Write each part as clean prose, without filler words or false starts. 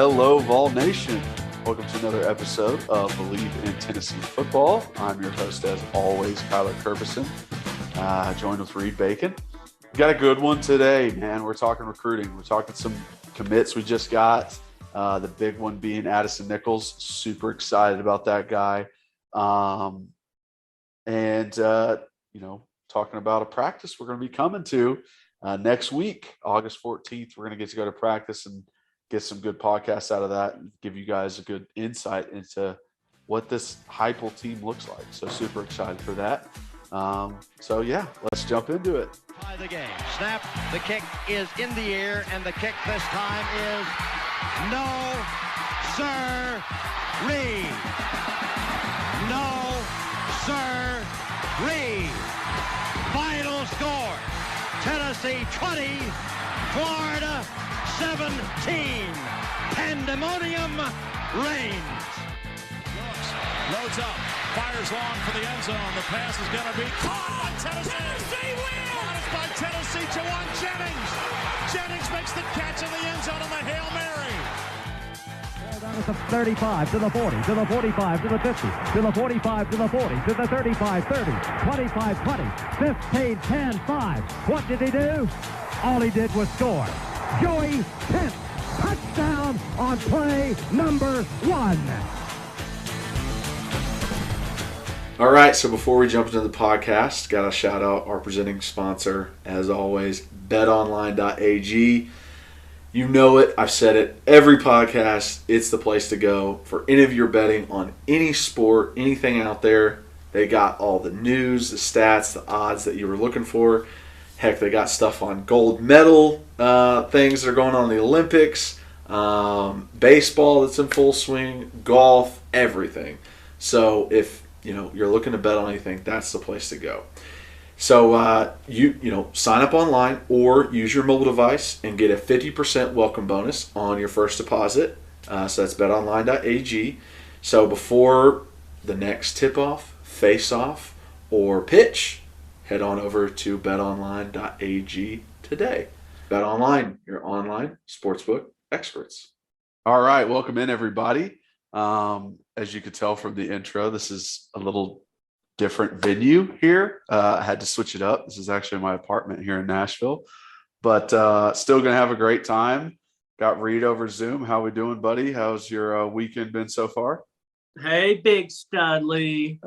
Hello, Vol Nation. Welcome to another episode of Believe in Tennessee Football. I'm your host, as always, Kyler Kerbyson, joined with Reed Bacon. We got a good one today, man. We're talking recruiting. We're talking some commits we just got. The big one being Addison Nichols. Super excited about that guy. Talking about a practice we're going to be coming to next week, August 14th. We're going to get to go to practice and get some good podcasts out of that and give you guys a good insight into what this Heupel team looks like. So super excited for that. Let's jump into it. By the game. Snap. The kick is in the air, and the kick this time is no, sir-ree. No, sir-ree. Final score, Tennessee 20, Florida 17. Pandemonium reigns. Loads up, fires long for the end zone. The pass is going to be caught by Tennessee. Tennessee wins! It's by Tennessee, Jawan Jennings. Jennings makes the catch in the end zone on the Hail Mary. Down at the 35, to the 40, to the 45, to the 50, to the 45, to the 40, to the 35, 30, 25, 20, 15, 10, 5. What did he do? All he did was score. Joey Pence, touchdown on play number 1. All right, so before we jump into the podcast, got to shout out our presenting sponsor, as always, betonline.ag. You know it. I've said it every podcast. It's the place to go for any of your betting on any sport, anything out there. They got all the news, the stats, the odds that you were looking for. Heck, they got stuff on gold medal things that are going on in the Olympics, baseball that's in full swing, golf, everything. So if you're looking to bet on anything, that's the place to go. So sign up online or use your mobile device and get a 50% welcome bonus on your first deposit. So that's betonline.ag. So before the next tip-off, face-off, or pitch, head on over to betonline.ag today. BetOnline, your online sportsbook experts. All right, welcome in, everybody. As you could tell from the intro, this is a little different venue here. I had to switch it up. This is actually my apartment here in Nashville, but still going to have a great time. Got Reed over Zoom. How we doing, buddy? How's your weekend been so far? Hey, Big Studley.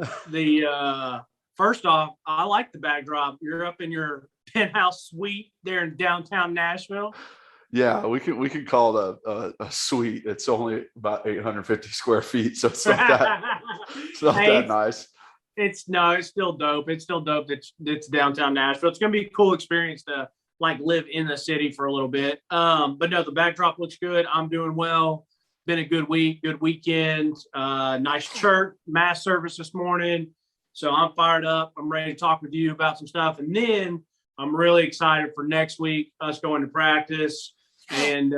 First off, I like the backdrop. You're up in your penthouse suite there in downtown Nashville. Yeah, we can call it a suite. It's only about 850 square feet, so it's not that nice. It's still dope. It's still dope that it's downtown Nashville. It's going to be a cool experience to live in the city for a little bit. But no, the backdrop looks good. I'm doing well. Been a good week, good weekend. Nice church, mass service this morning. So I'm fired up. I'm ready to talk with you about some stuff. And then I'm really excited for next week, us going to practice and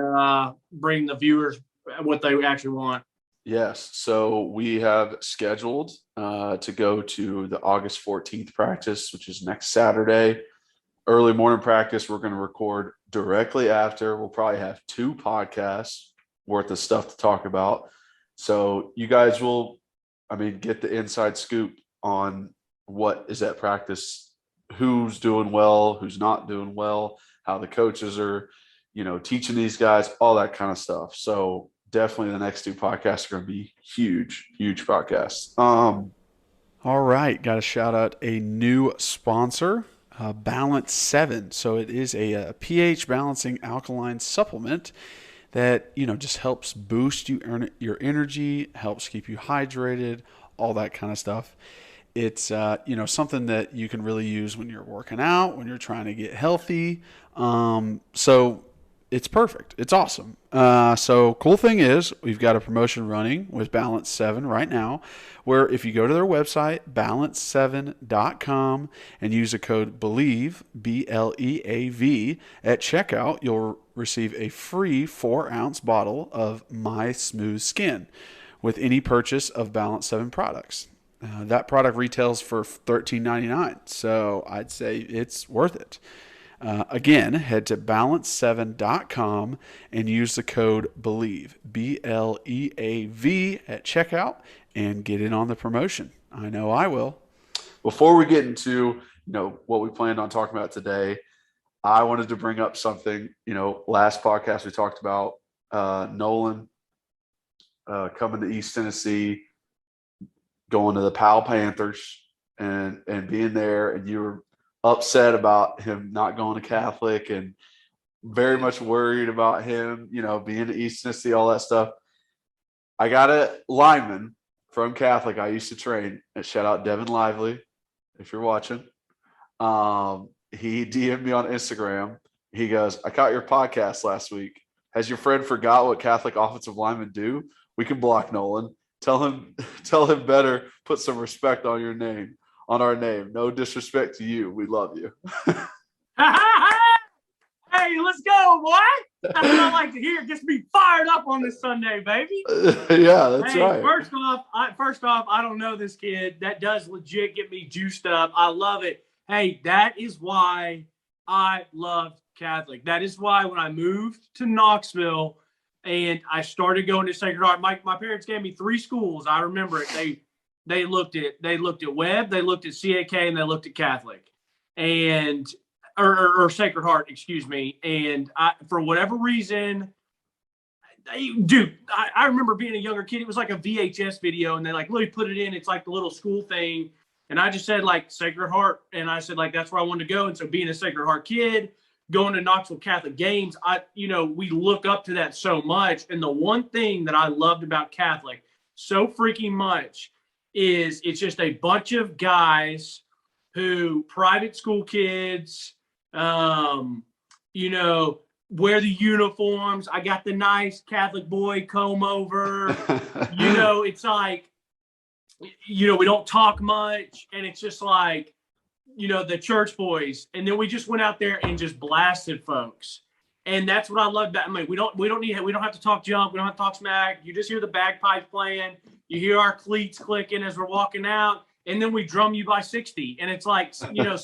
bring the viewers what they actually want. Yes. So we have scheduled to go to the August 14th practice, which is next Saturday. Early morning practice, we're going to record directly after. We'll probably have 2 podcasts worth of stuff to talk about. So you guys will, get the inside scoop on what is at practice, who's doing well, who's not doing well, how the coaches are, teaching these guys, all that kind of stuff. So definitely the next 2 podcasts are going to be huge podcasts. All right. Got to shout out a new sponsor, Balance 7. So it is a pH balancing alkaline supplement that, just helps boost your energy, helps keep you hydrated, all that kind of stuff. It's, something that you can really use when you're working out, when you're trying to get healthy. So it's perfect. It's awesome. So cool thing is we've got a promotion running with Balance 7 right now, where if you go to their website, balance7.com, and use the code BELIEVE, BLEAV, at checkout, you'll receive a free 4-ounce bottle of My Smooth Skin with any purchase of Balance 7 products. That product retails for $13.99, so I'd say it's worth it. Again, head to balance7.com and use the code BELIEVE, BLEAV, at checkout and get in on the promotion. I know I will. Before we get into what we planned on talking about today, I wanted to bring up something. Last podcast we talked about Nolan coming to East Tennessee, going to the Powell Panthers, and being there, and you were upset about him not going to Catholic and very much worried about him, being to East Tennessee, all that stuff. I got a lineman from Catholic I used to train, and shout out Devin Lively if you're watching. He DM'd me on Instagram. He goes, "I caught your podcast last week. Has your friend forgot what Catholic offensive linemen do? We can block Nolan. Tell him better put some respect on your name. On our name. No disrespect to you. We love you." Hey, let's go, boy. That's what I like to hear. Just be fired up on this Sunday, baby. Yeah, that's right. First off, I don't know this kid. That does legit get me juiced up. I love it. Hey, that is why I love Catholic. That is why when I moved to Knoxville and I started going to Sacred Heart, my parents gave me 3 schools. I remember it. They looked at Webb, they looked at CAK, and they looked at Catholic, and or Sacred Heart, excuse me. And for whatever reason, I remember being a younger kid. It was like a VHS video, and they literally put it in. It's like the little school thing, and I just said Sacred Heart, and I said that's where I wanted to go. And so being a Sacred Heart kid, going to Knoxville Catholic games, we look up to that so much. And the one thing that I loved about Catholic so freaking much is it's just a bunch of guys who private school kids, wear the uniforms. I got the nice Catholic boy comb over, it's we don't talk much. And it's just the church boys. And then we just went out there and just blasted folks. And that's what I love about. We don't have to talk junk. We don't have to talk smack. You just hear the bagpipes playing. You hear our cleats clicking as we're walking out, and then we drum you by 60. And it's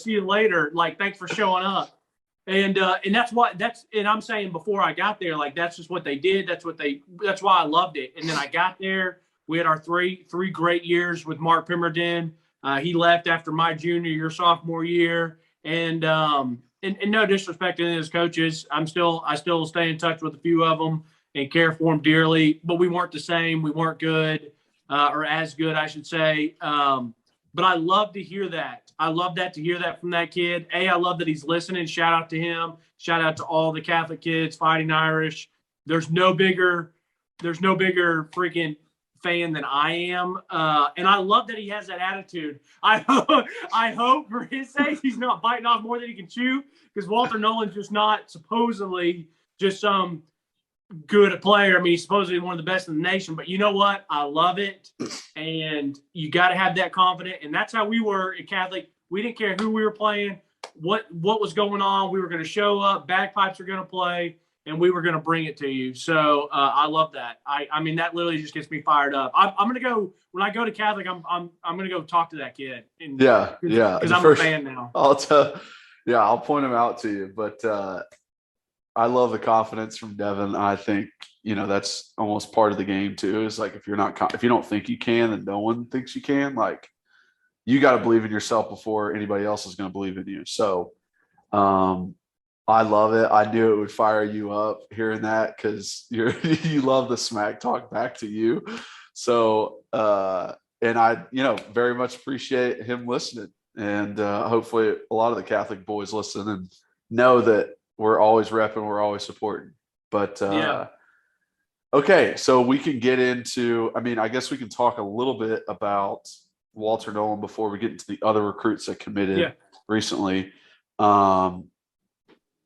see you later. Thanks for showing up. And I'm saying before I got there, that's just what they did. That's why I loved it. And then I got there. We had our three great years with Mark Pemberton. He left after my junior year, sophomore year. And no disrespect to any of his coaches, I still stay in touch with a few of them and care for them dearly. But we weren't the same. We weren't good, or as good, I should say. But I love to hear that. I love to hear that from that kid. I love that he's listening. Shout out to him. Shout out to all the Catholic kids, Fighting Irish. There's no bigger freaking fan than I am. And I love that he has that attitude. I hope for his sake he's not biting off more than he can chew, because Walter Nolen's just not supposedly just some good player. He's supposedly one of the best in the nation, but you know what? I love it. And you got to have that confidence. And that's how we were at Catholic. We didn't care who we were playing, what was going on. We were going to show up, bagpipes are going to play, and we were going to bring it to you. So I love that. That literally just gets me fired up. I'm going to go, when I go to Catholic, I'm going to go talk to that kid. Yeah. Because I'm a fan now. I'll point him out to you. But I love the confidence from Devin. I think, that's almost part of the game too. Is if you don't think you can, then no one thinks you can. You got to believe in yourself before anybody else is going to believe in you. So, I love it. I knew it would fire you up hearing that, because you love the smack talk back to you. So, and I, very much appreciate him listening, and hopefully a lot of the Catholic boys listen and know that we're always repping, we're always supporting. But okay, so we can get into. I guess we can talk a little bit about Walter Nolen before we get into the other recruits that committed recently.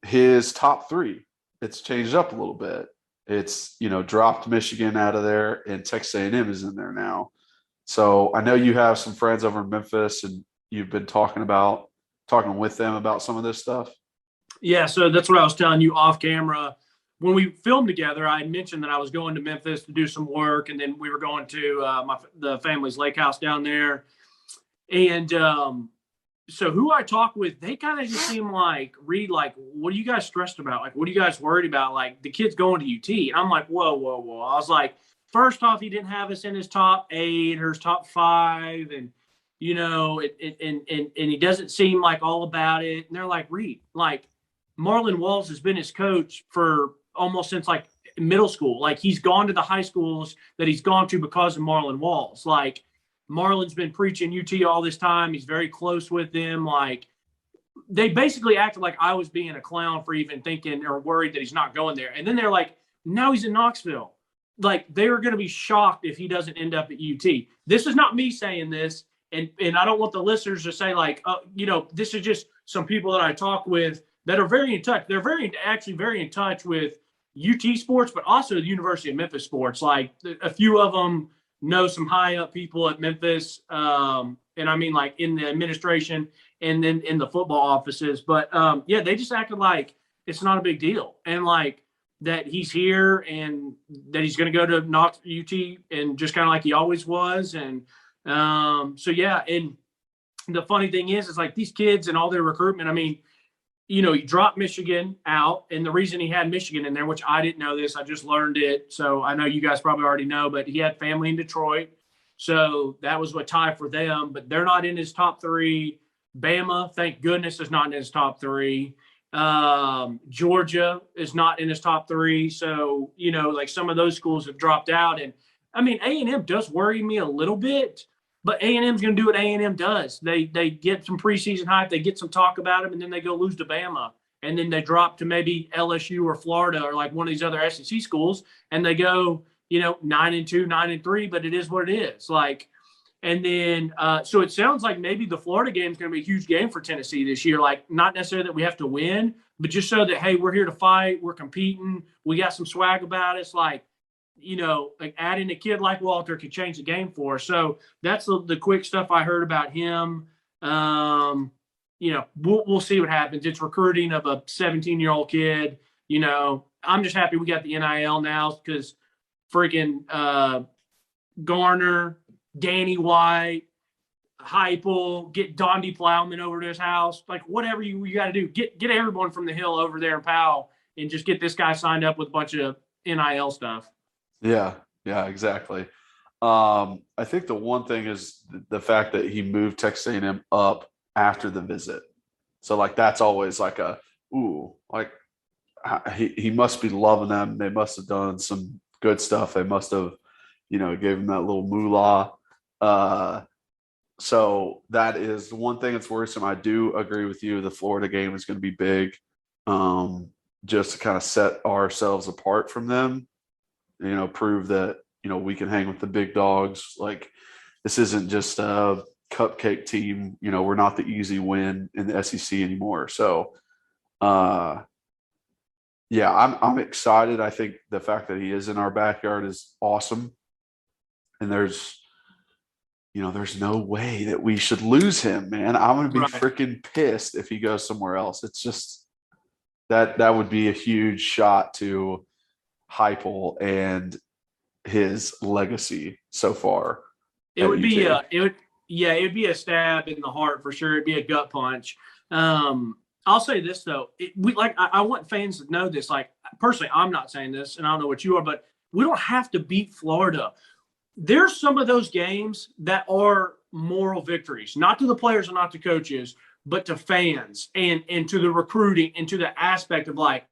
His top 3, it's changed up a little bit. It's, dropped Michigan out of there, and Texas A&M is in there now. So I know you have some friends over in Memphis, and you've been talking with them about some of this stuff. Yeah, so that's what I was telling you off camera. When we filmed together, I mentioned that I was going to Memphis to do some work, and then we were going to the family's lake house down there. And so who I talk with, they kind of just seem like, Reed, like, what are you guys stressed about? Like, what are you guys worried about? Like, the kid's going to UT. And I'm like, whoa. I was like, first off, he didn't have us in his top 8 or his top 5. And, you know, and he doesn't seem like all about it. And they're like, Reed, like, Marlon Walls has been his coach for almost since, like, middle school. Like, he's gone to the high schools that he's gone to because of Marlon Walls. Like, Marlon's been preaching UT all this time. He's very close with them. Like, they basically acted like I was being a clown for even thinking or worried that he's not going there. And then they're like, now he's in Knoxville. Like, they're going to be shocked if he doesn't end up at UT. This is not me saying this. And I don't want the listeners to say, like, you know, this is just some people that I talk with that are very in touch. They're actually very in touch with UT sports, but also the University of Memphis sports. Like, a few of them know some high up people at Memphis. And I mean, like, in the administration and then in the football offices. But yeah, they just acted like it's not a big deal. And like that he's here and that he's going to go to Knox UT and just kind of like he always was. And so, yeah. And the funny thing is like these kids and all their recruitment, I mean, you know, he dropped Michigan out, and the reason he had Michigan in there, which I didn't know this, I just learned it. So I know you guys probably already know, but he had family in Detroit. So that was what tied for them, but they're not in his top 3. Bama, thank goodness, is not in his top 3. Georgia is not in his top 3. So, you know, like some of those schools have dropped out. And I mean, A&M does worry me a little bit. But A&M's going to do what A&M does. They get some preseason hype, they get some talk about him, and then they go lose to Bama. And then they drop to maybe LSU or Florida or like one of these other SEC schools, and they go, you know, 9-2, 9-3, but it is what it is. Like, and then so it sounds like maybe the Florida game is going to be a huge game for Tennessee this year. Like, not necessarily that we have to win, but just so that, hey, we're here to fight, we're competing, we got some swag about us. Like, you know, like adding a kid like Walter could change the game for us. So that's the quick stuff I heard about him. You know, we'll see what happens. It's recruiting of a 17-year-old kid. You know, I'm just happy we got the NIL now because freaking Garner, Danny White, Heupel, get Dondi Plowman over to his house. Like, whatever you got to do. Get everyone from the Hill over there in Powell and just get this guy signed up with a bunch of NIL stuff. Yeah, exactly. I think the one thing is the fact that he moved Texas A&M up after the visit. So, like, that's always like he must be loving them. They must have done some good stuff. They must have, you know, gave him that little moolah. So that is the one thing that's worrisome. I do agree with you. The Florida game is going to be big, just to kind of set ourselves apart from them. You know, prove that, you know, we can hang with the big dogs. Like, this isn't just a cupcake team. You know, we're not the easy win in the SEC anymore. So, yeah, I'm excited. I think the fact that he is in our backyard is awesome. And there's no way that we should lose him, man. I'm going to be freaking pissed if he goes somewhere else. It's just that would be a huge shot to Heupel and his legacy so far. It would be it'd be a stab in the heart for sure. It'd be a gut punch. I'll say this though, I want fans to know this. Like, personally, I'm not saying this, and I don't know what you are, but we don't have to beat Florida. There's some of those games that are moral victories, not to the players and not to coaches, but to fans and to the recruiting and to the aspect of, like,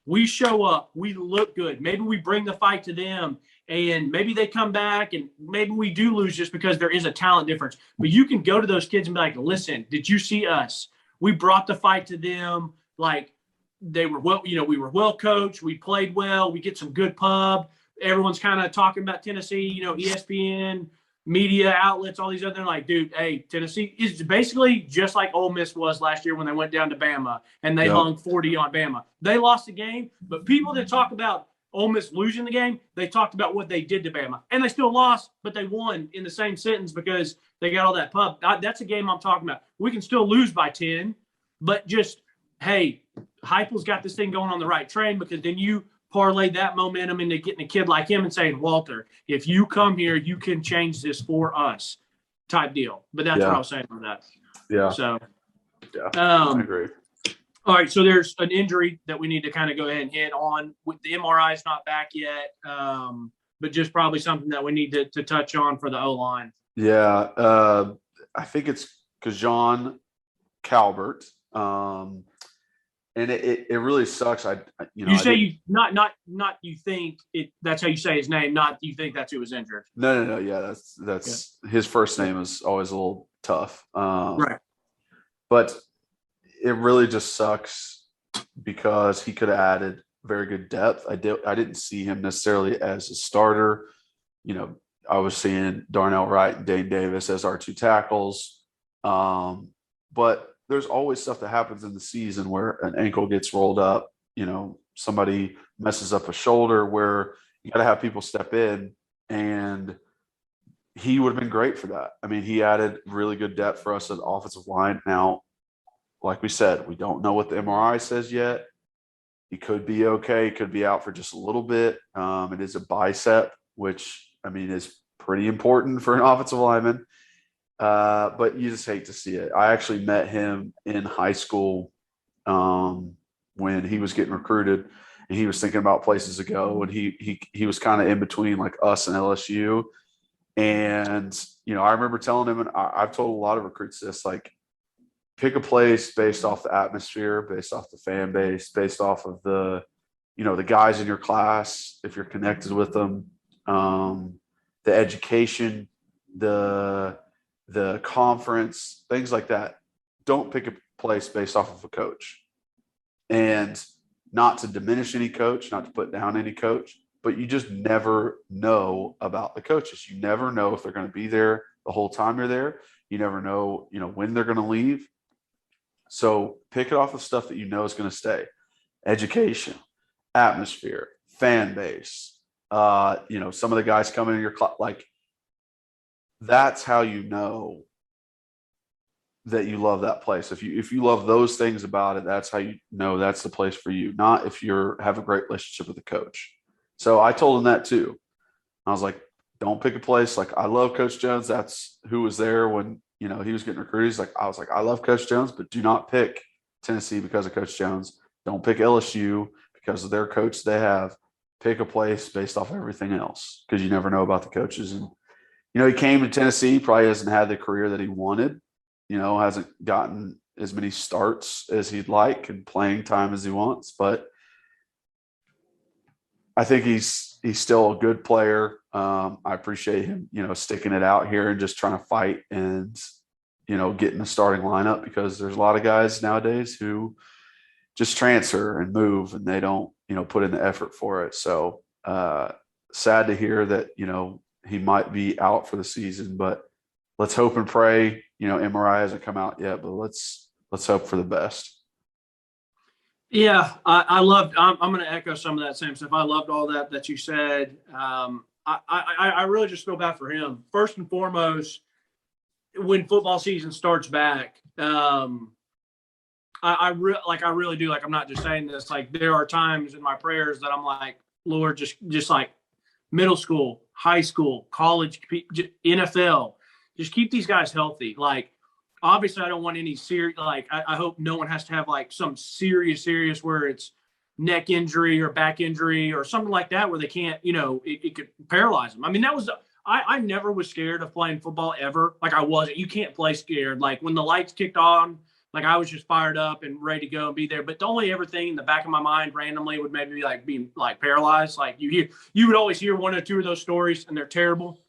we show up, we look good. Maybe we bring the fight to them, and maybe they come back, and maybe we do lose just because there is a talent difference. But you can go to those kids and be like, listen, did you see us? We brought the fight to them. Like, they were well, you know, we were well coached. We played well. We get some good pub. Everyone's kind of talking about Tennessee, you know, ESPN, media outlets, all these other, like, dude, hey, Tennessee is basically just like Ole Miss was last year when they went down to Bama and they hung 40 on Bama. They lost the game, but people that talk about Ole Miss losing the game, they talked about what they did to Bama. And they still lost, but they won in the same sentence because they got all that pub. That's a game I'm talking about. We can still lose by 10, but just, hey, Heupel's got this thing going on the right train, because then you parlay that momentum into getting a kid like him and saying, Walter, if you come here, you can change this for us type deal. But that's what I was saying about that. Yeah. So, yeah, I agree. All right, so there's an injury that we need to kind of go ahead and hit on. With the MRI is not back yet, but just probably something that we need to touch on for the O-line. Yeah, I think it's Kajan Calbert, and it really sucks. You say you think it. That's how you say his name. Not you think that's who was injured. No. Yeah, that's his first name is always a little tough. Right. But it really just sucks because he could have added very good depth. I didn't see him necessarily as a starter. I was seeing Darnell Wright and Dane Davis as our two tackles. But there's always stuff that happens in the season where an ankle gets rolled up, somebody messes up a shoulder, where you got to have people step in, and he would have been great for that. I mean, he added really good depth for us at the offensive line. Now, like we said, we don't know what the MRI says yet. He could be okay. He could be out for just a little bit. It is a bicep, which, I mean, is pretty important for an offensive lineman. But you just hate to see it. I actually met him in high school when he was getting recruited, and he was thinking about places to go. And he was kind of in between like us and LSU. And, I remember telling him, and I've told a lot of recruits this, like, pick a place based off the atmosphere, based off the fan base, based off of the guys in your class, if you're connected with them, the education, the conference, things like that. Don't pick a place based off of a coach. And not to diminish any coach, not to put down any coach, but you just never know about the coaches. You never know if they're going to be there the whole time you're there. You never know, when they're going to leave. So pick it off of stuff that is going to stay. Education, atmosphere, fan base, some of the guys coming in your class, like, that's how you know that you love that place. If you love those things about it, that's how you know that's the place for you, not if have a great relationship with the coach. So I told him that too. I was like, don't pick a place. Like, I love Coach Jones. That's who was there when, he was getting recruited. I was like, I love Coach Jones, but do not pick Tennessee because of Coach Jones. Don't pick LSU because of their coach they have. Pick a place based off everything else, because you never know about the coaches. And, he came to Tennessee, probably hasn't had the career that he wanted, hasn't gotten as many starts as he'd like and playing time as he wants. But I think he's still a good player. I appreciate him, sticking it out here and just trying to fight and, getting a starting lineup, because there's a lot of guys nowadays who just transfer and move and they don't, put in the effort for it. So sad to hear that, he might be out for the season, but let's hope and pray. MRI hasn't come out yet, but let's hope for the best. Yeah, I'm going to echo some of that same stuff. I loved all that you said. I really just feel bad for him. First and foremost, when football season starts back, I really do. Like, I'm not just saying this. Like, there are times in my prayers that I'm like, Lord, just like middle school, high school, college, NFL, just keep these guys healthy. Like, obviously, I don't want any serious. Like, I hope no one has to have like some serious where it's neck injury or back injury or something like that, where they can't, it could paralyze them. I mean, I never was scared of playing football ever. Like, I wasn't. You can't play scared. Like, when the lights kicked on, like, I was just fired up and ready to go and be there. But the only ever thing in the back of my mind randomly would maybe like be like paralyzed. Like, you would always hear one or two of those stories, and they're terrible.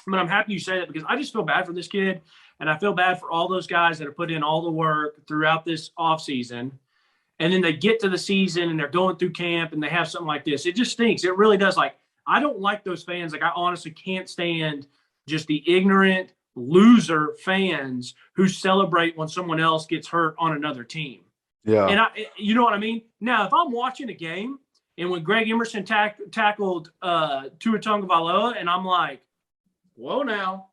But I'm happy you say that, because I just feel bad for this kid. And I feel bad for all those guys that have put in all the work throughout this offseason. And then they get to the season and they're going through camp and they have something like this. It just stinks. It really does. Like, I don't like those fans. Like, I honestly can't stand just the ignorant loser fans who celebrate when someone else gets hurt on another team. Yeah. And you know what I mean? Now, if I'm watching a game and when Greg Emerson tackled Tua Tagovailoa, and I'm like, whoa, now,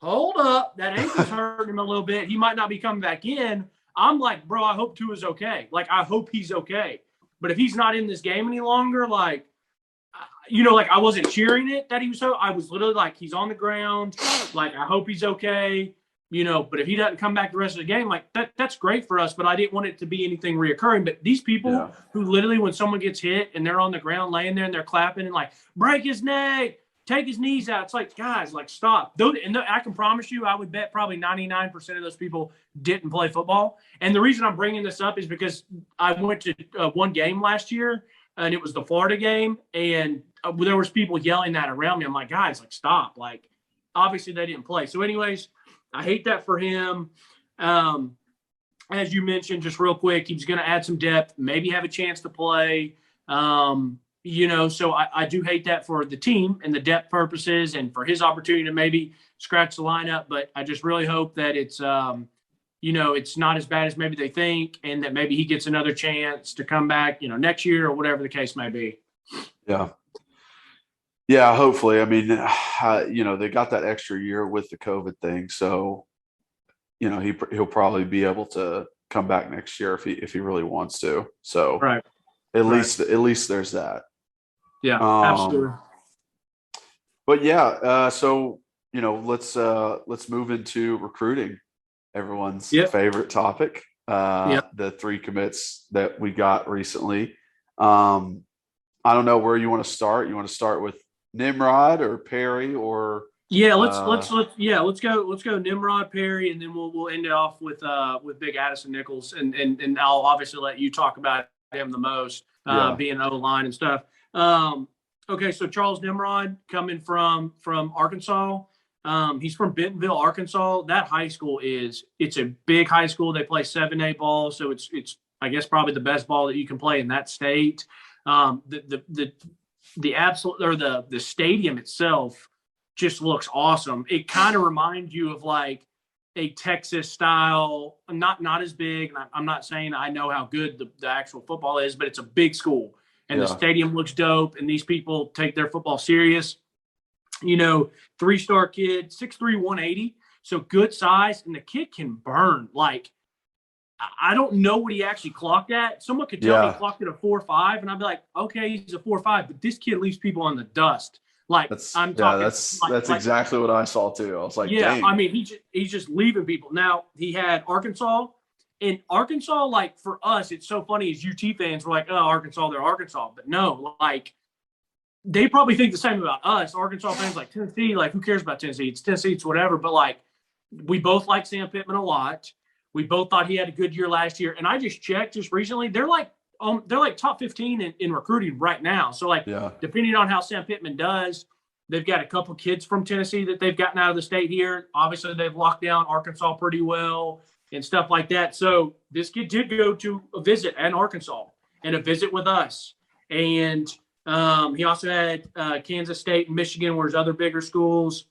hold up. That ankle's hurting him a little bit. He might not be coming back in. I'm like, bro, I hope Tua's okay. Like, I hope he's okay. But if he's not in this game any longer, like, like, I wasn't cheering it that he was so. I was literally like, he's on the ground. Like, I hope he's okay. But if he doesn't come back the rest of the game, like that's great for us. But I didn't want it to be anything reoccurring. But these people who literally, when someone gets hit and they're on the ground laying there and they're clapping and like, break his neck, take his knees out. It's like, guys, like, stop. I can promise you, I would bet probably 99% of those people didn't play football. And the reason I'm bringing this up is because I went to one game last year, and it was the Florida game, and there was people yelling that around me. I'm like, guys, like, stop. Like, obviously they didn't play. So anyways, I hate that for him. As you mentioned, just real quick, he's going to add some depth, maybe have a chance to play. So I do hate that for the team and the depth purposes and for his opportunity to maybe scratch the lineup. But I just really hope that it's not as bad as maybe they think, and that maybe he gets another chance to come back, next year or whatever the case may be. Yeah. Yeah, hopefully. I mean, they got that extra year with the COVID thing. So, he'll probably be able to come back next year if he really wants to. So right. At least there's that. Yeah, absolutely. But yeah, so let's move into recruiting, everyone's favorite topic. The 3 commits that we got recently. I don't know where you want to start. You want to start with Nimrod or Perry or? Yeah, let's go Nimrod, Perry, and then we'll end it off with big Addison Nichols, and I'll obviously let you talk about him the most, being O-line and stuff. Okay, so Charles Nimrod coming from Arkansas. He's from Bentonville, Arkansas. That high school it's a big high school. They play 7A ball, so it's I guess probably the best ball that you can play in that state. The stadium itself just looks awesome. It kind of reminds you of like a Texas style, not as big. And I'm not saying I know how good the actual football is, but it's a big school and the stadium looks dope. And these people take their football serious. 3-star kid, 6'3", 180. So good size. And the kid can burn. Like, I don't know what he actually clocked at. Someone could tell me he clocked at a 4.5, and I'd be like, okay, he's a 4.5, but this kid leaves people on the dust. Like, that's exactly what I saw too. I was like, dang. I mean, he's just leaving people. Now he had Arkansas. In Arkansas, like for us, it's so funny as UT fans, we're like, oh, Arkansas, they're Arkansas. But no, like they probably think the same about us. Arkansas fans like Tennessee, like who cares about Tennessee? It's Tennessee, it's whatever. But like we both like Sam Pittman a lot. We both thought he had a good year last year. And I just checked just recently, they're like top 15 in recruiting right now. So like depending on how Sam Pittman does, they've got a couple kids from Tennessee that they've gotten out of the state here. Obviously they've locked down Arkansas pretty well and stuff like that. So this kid did go to a visit in Arkansas and a visit with us. And he also had Kansas State and Michigan were his other bigger schools.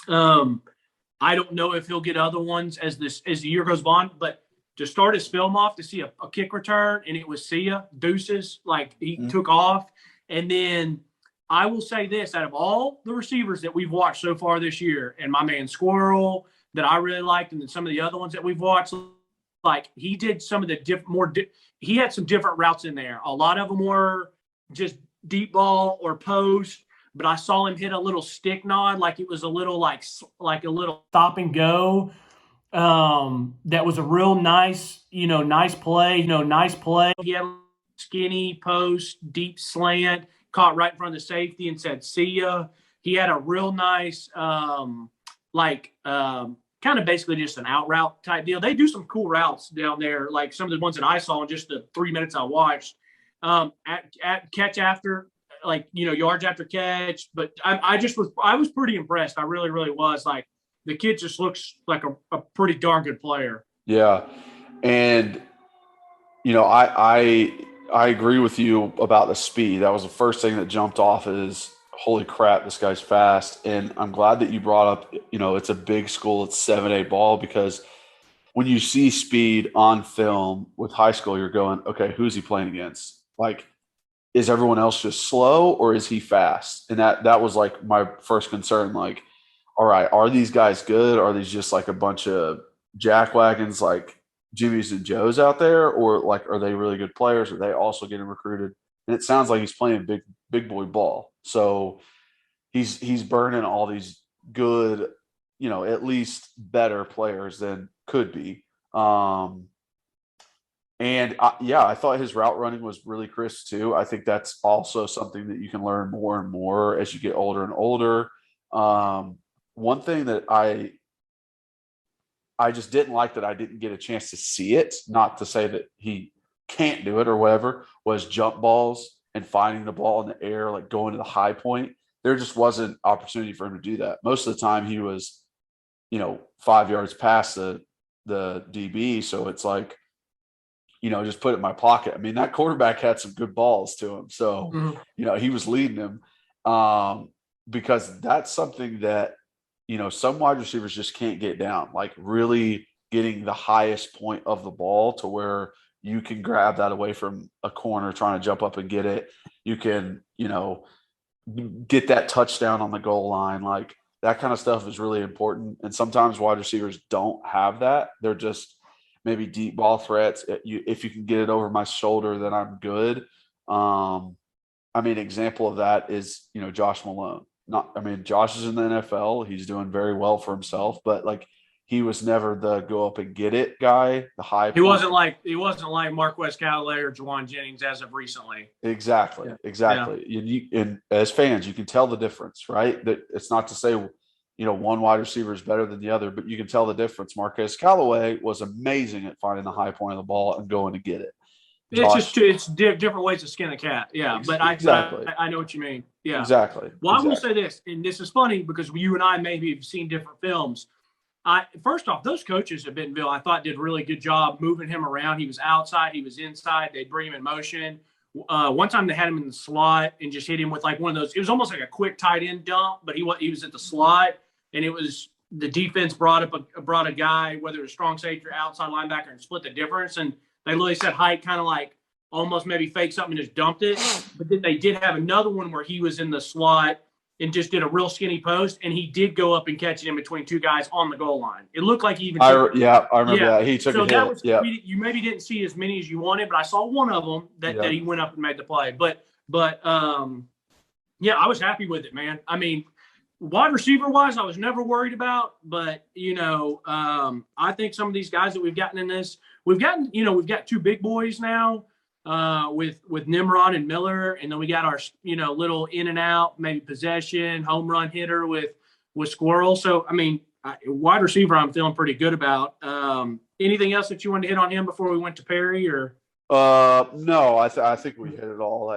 I don't know if he'll get other ones as the year goes on, but to start his film off to see a kick return, and it was see ya, deuces, like he took off. And then I will say this, out of all the receivers that we've watched so far this year, and my man Squirrel that I really liked, and then some of the other ones that we've watched, like he did some of the he had some different routes in there. A lot of them were just deep ball or post, but I saw him hit a little stick nod, like it was a little like a little stop and go. That was a real nice play. He had a skinny post, deep slant, caught right in front of the safety and said, see ya. He had a real nice, kind of basically just an out route type deal. They do some cool routes down there, like some of the ones that I saw in just the 3 minutes I watched. At catch after, yards after catch. But I was pretty impressed. I really, really was. Like, the kid just looks like a pretty darn good player. Yeah. And, I agree with you about the speed. That was the first thing that jumped off is, holy crap, this guy's fast. And I'm glad that you brought up, it's a big school. It's 7A ball, because when you see speed on film with high school, you're going, okay, who's he playing against? Like, is everyone else just slow or is he fast? And that was like my first concern. Like, all right, are these guys good? Are these just like a bunch of jackwagons like Jimmy's and Joe's out there? Or like, are they really good players? Are they also getting recruited? And it sounds like he's playing big boy ball. So he's burning all these good, at least better players than could be. I thought his route running was really crisp too. I think that's also something that you can learn more and more as you get older and older. One thing that I just didn't like that I didn't get a chance to see it, not to say that he can't do it or whatever, was jump balls and finding the ball in the air, like going to the high point. There just wasn't opportunity for him to do that. Most of the time he was, 5 yards past the DB. So it's like, just put it in my pocket. I mean, that quarterback had some good balls to him. So, he was leading him because that's something that, some wide receivers just can't get down, like really getting the highest point of the ball to where you can grab that away from a corner trying to jump up and get it. You can, get that touchdown on the goal line. Like that kind of stuff is really important. And sometimes wide receivers don't have that. They're just maybe deep ball threats. If you can get it over my shoulder, then I'm good. Example of that is, Josh Malone. Josh is in the NFL. He's doing very well for himself, but like he was never the go up and get it guy. The high. He wasn't like Marquez Callaway or Juwan Jennings as of recently. Exactly. Yeah. Exactly. Yeah. And as fans, you can tell the difference, right? That it's not to say, one wide receiver is better than the other, but you can tell the difference. Marquez Callaway was amazing at finding the high point of the ball and going to get it. It's different ways to skin a cat. Yeah, but exactly. I know what you mean. Yeah, exactly. Well, I will say this, and this is funny because you and I maybe have seen different films. First off, those coaches at Bentonville, I thought did a really good job moving him around. He was outside, he was inside. They'd bring him in motion. One time they had him in the slot and just hit him with like one of those. It was almost like a quick tight end dump, but he was at the slot, and it was the defense brought a guy, whether it was strong safety or outside linebacker, and split the difference. And they literally said Height kind of like almost maybe faked something and just dumped it. But then they did have another one where he was in the slot and just did a real skinny post, and he did go up and catch it in between two guys on the goal line. It looked like he even I remember that. He took a hit. You maybe didn't see as many as you wanted, but I saw one of them that he went up and made the play. But I was happy with it, man. I mean, wide receiver wise, I was never worried about, but I think some of these guys that we've got two big boys now with Nimrod and Miller, and then we got our little in and out, maybe possession home run hitter with Squirrel. So I mean, wide receiver, I'm feeling pretty good about. Anything else that you wanted to hit on him before we went to Perry, or? No, I think we hit it all.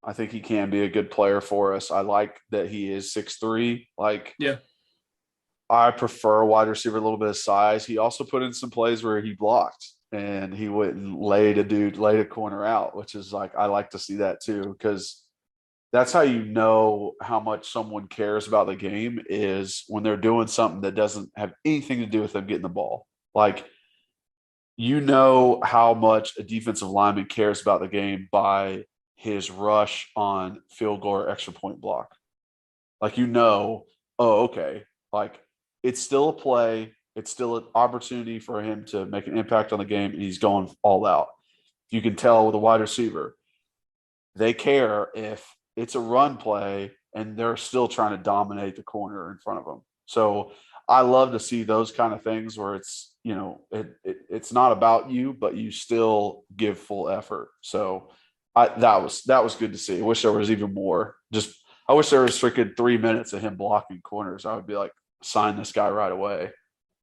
I think he can be a good player for us. I like that he is 6'3". I prefer a wide receiver a little bit of size. He also put in some plays where he blocked and he wouldn't laid a corner out, which is like, I like to see that too, because that's how you know how much someone cares about the game is when they're doing something that doesn't have anything to do with them getting the ball. Like, how much a defensive lineman cares about the game by his rush on field goal or extra point block. Like, oh, okay. Like, it's still a play. It's still an opportunity for him to make an impact on the game, and he's going all out. You can tell with a wide receiver, they care if it's a run play and they're still trying to dominate the corner in front of them. So I love to see those kind of things where it's, it's not about you, but you still give full effort. So that was good to see. I wish there was even more. I wish there was freaking 3 minutes of him blocking corners. I would be like, sign this guy right away.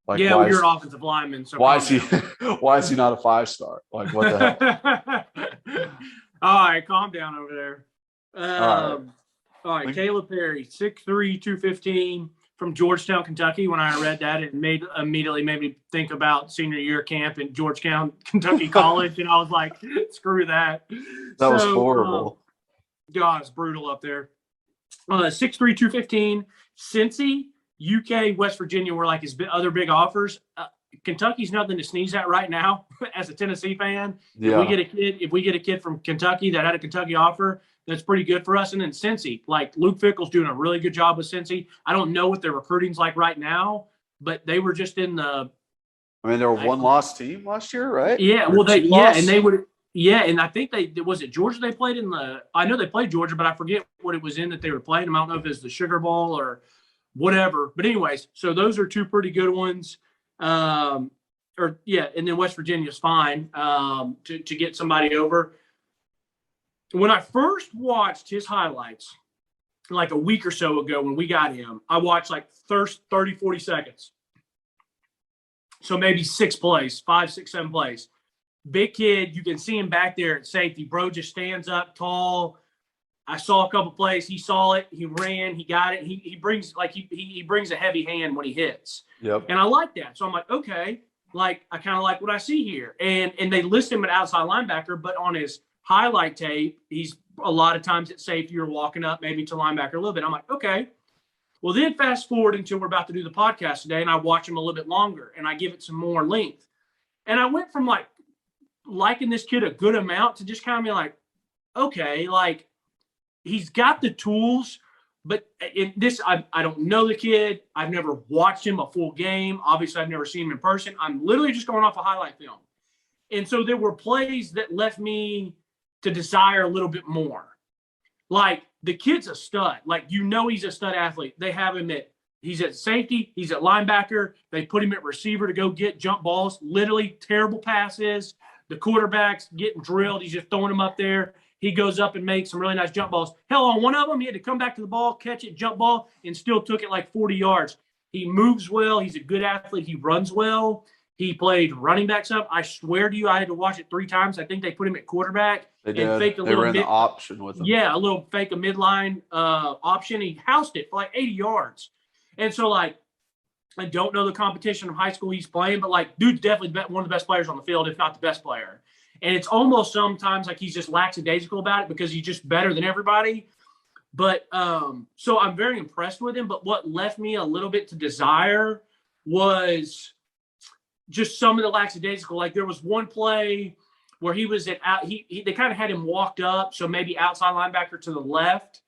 Like, you're an offensive lineman. So why is he not a 5-star? Like, what the hell? All right, calm down over there. All right. Kalib Perry, 6'3", 215, from Georgetown, Kentucky. When I read that, it immediately made me think about senior year camp in Georgetown, Kentucky College, and I was like, screw that. That was horrible. God, it's brutal up there. 6'3", 215, Cincy, UK, West Virginia were like his other big offers. Kentucky's nothing to sneeze at right now as a Tennessee fan. Yeah. If we get a kid from Kentucky that had a Kentucky offer, that's pretty good for us. And then Cincy, like Luke Fickell's doing a really good job with Cincy. I don't know what their recruiting's like right now, but they were just in the. I mean, they were one loss team last year, right? Yeah, and I think was it Georgia they played in the. I know they played Georgia, but I forget what it was in that they were playing. I don't know if it was the Sugar Bowl or. whatever. But anyways, so those are two pretty good ones. And then West Virginia is fine to get somebody over. When I first watched his highlights, like a week or so ago when we got him, I watched like 30, 40 seconds. So maybe 6 plays, 5, 6, 7 plays. Big kid, you can see him back there at safety. Bro just stands up tall. I saw a couple plays. He saw it. He ran. He got it. He brings he brings a heavy hand when he hits. Yep. And I like that. So I'm like, okay, like I kind of like what I see here. And they list him at outside linebacker, but on his highlight tape, he's a lot of times at safety or walking up maybe to linebacker a little bit. I'm like, okay. Well, then fast forward until we're about to do the podcast today, and I watch him a little bit longer, and I give it some more length. And I went from like liking this kid a good amount to just kind of be like, okay, like he's got the tools, but in this, I don't know the kid. I've never watched him a full game. Obviously, I've never seen him in person. I'm literally just going off a highlight film. And so there were plays that left me to desire a little bit more. Like, the kid's a stud. Like, he's a stud athlete. They have him he's at safety, he's at linebacker. They put him at receiver to go get jump balls. Literally terrible passes. The quarterback's getting drilled. He's just throwing them up there. He goes up and makes some really nice jump balls. Hell, on one of them, he had to come back to the ball, catch it, jump ball, and still took it like 40 yards. He moves well. He's a good athlete. He runs well. He played running back stuff. I swear to you, I had to watch it 3 times. I think they put him at quarterback. They did. They ran the option with him. Yeah, a little fake a midline option. He housed it for like 80 yards. And so, like, I don't know the competition of high school he's playing, but, like, dude's definitely one of the best players on the field, if not the best player. And it's almost sometimes like he's just lackadaisical about it because he's just better than everybody. But so I'm very impressed with him. But what left me a little bit to desire was just some of the lackadaisical. Like, there was one play where he was they kind of had him walked up, so maybe outside linebacker to the left,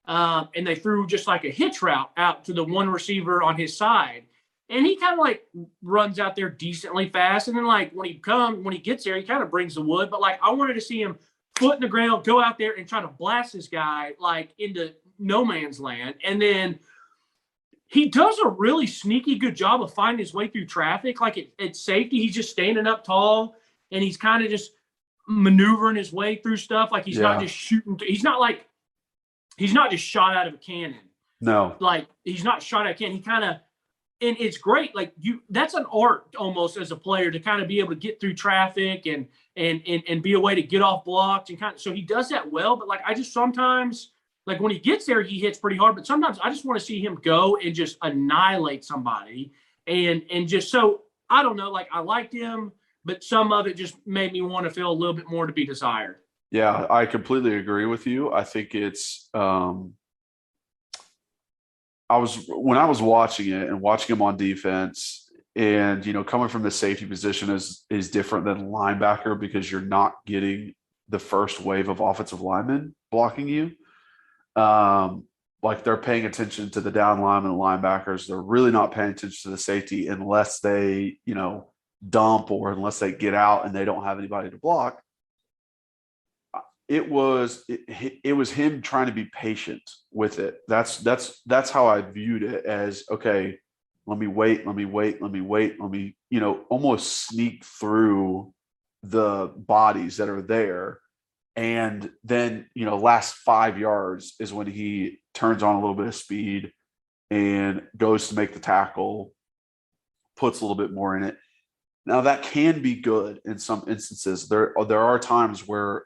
and they threw just like a hitch route out to the one receiver on his side, and he kind of like runs out there decently fast, and then like when he gets there, he kind of brings the wood, but like I wanted to see him foot in the ground, go out there and try to blast this guy like into no man's land, and then he does a really sneaky good job of finding his way through traffic. Like at safety, he's just standing up tall, and he's kind of just maneuvering his way through stuff. Like he's not just shooting. He's not just shot out of a cannon. No. Like he's not shot out of a cannon. He kind of, and it's great. Like that's an art almost as a player to kind of be able to get through traffic and be a way to get off blocks and kind of, so he does that well. But like, I just sometimes, like when he gets there, he hits pretty hard, but sometimes I just want to see him go and just annihilate somebody. And just, so I don't know, like I liked him, but some of it just made me want to feel a little bit more to be desired. Yeah, I completely agree with you. I think it's when I was watching it and watching him on defense, and coming from the safety position is different than linebacker because you're not getting the first wave of offensive linemen blocking you. Like they're paying attention to the down linemen and linebackers. They're really not paying attention to the safety unless they, dump or unless they get out and they don't have anybody to block. It was him trying to be patient with it. That's how I viewed it, as, okay, let me wait, almost sneak through the bodies that are there. And then, last 5 yards is when he turns on a little bit of speed and goes to make the tackle, puts a little bit more in it. Now that can be good in some instances. There are times where,